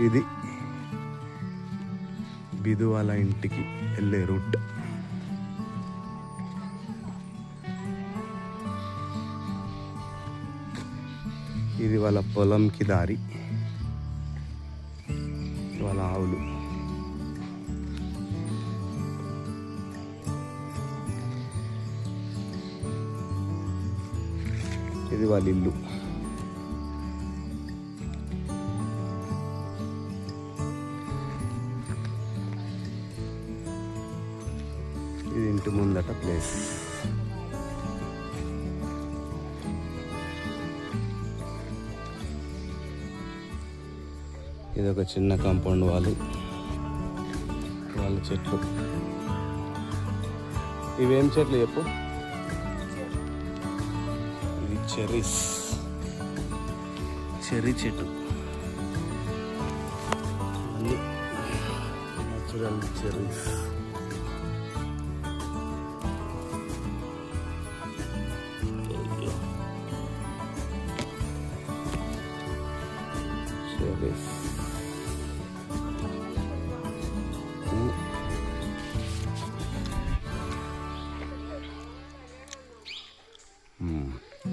ఇది బిదు వాళ్ళ ఇంటికి వెళ్ళే రూట్. ఇది వాళ్ళ పొలంకి దారి, వాళ్ళ ఆవులు. ఇది వాళ్ళ ఇల్లు. ఇది ఇంటి ముందట ప్లేస్. ఇది ఒక చిన్న కాంపౌండ్ వాళ్ళ చెట్లు. ఇవేం చెట్లు చెప్పు? ఇది చెర్రీ చెట్టు. అన్ని న్యాచురల్ చెర్రీస్.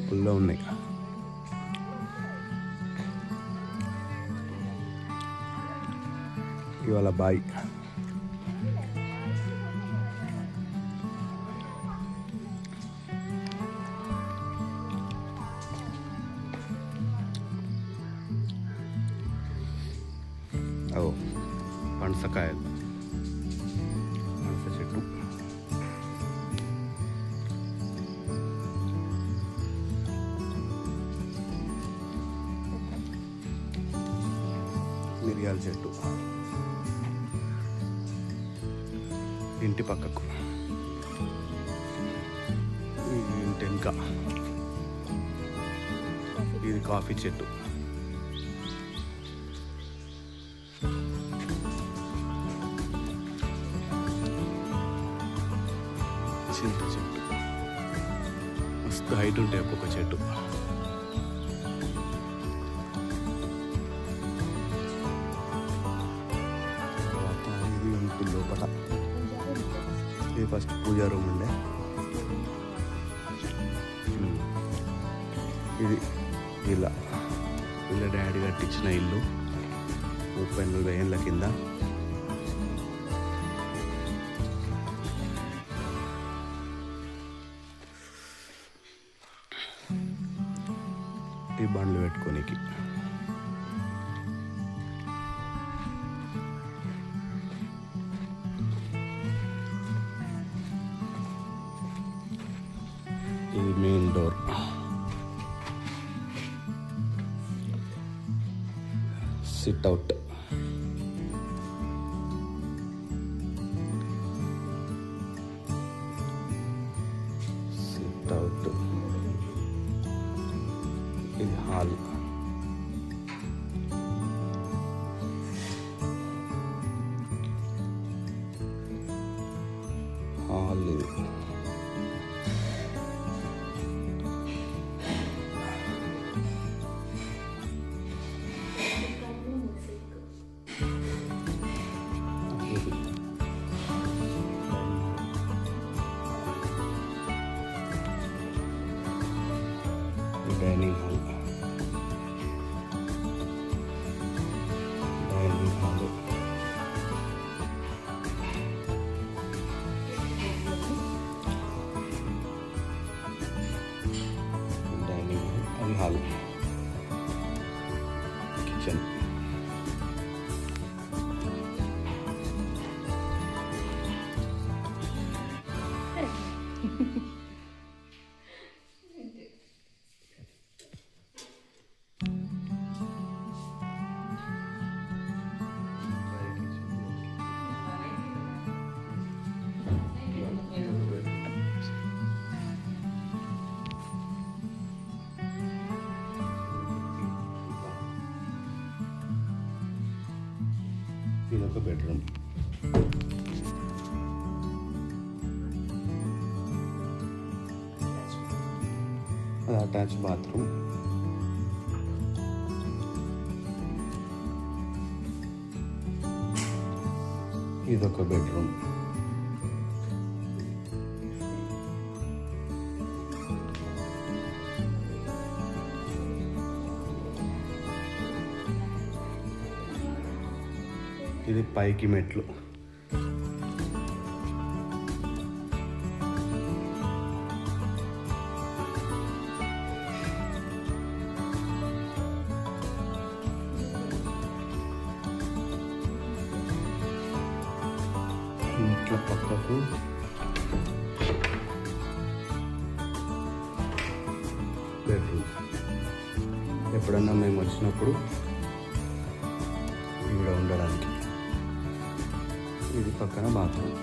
పుల్లో ఉన్నాయి. ఇవాళ బాయ్. పనసకాయలు, పనస చెట్టు. మిరియాల చెట్టు ఇంటి పక్కకు. ఇంటి వెనుక ఇది కాఫీ చెట్టు. చింత చెట్టు. మస్తు హైట్ ఉంటాయి ఒక్కొక్క చెట్టు. ఇది ఇంటి లోపల. ఇది ఫస్ట్ పూజా రూమ్ ఉండే. ఇది వీళ్ళ డాడీ కట్టించిన ఇల్లు 30-40 ఏళ్ళ కింద. ఈ బండ్లు పెట్టుకోనికి. ఇది మెయిన్ డోర్. SIT out. ఇది హాల్. ఇది డైనింగ్ హాల్. అది హాల్. కిచెన్. ఇది ఒక బెడ్రూమ్. అది అటాచ్ బాత్రూమ్. ఇదొక బెడ్రూమ్. ఇది పైకి మెట్లు. ఇట్లా పక్కకు బెడ్రూమ్. ఎప్పుడన్నా మేము వచ్చినప్పుడు ఇక్కడ ఉండడానికి. ఇది పక్కన బాత్రూమ్.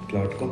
ఇట్లా పట్టుకో.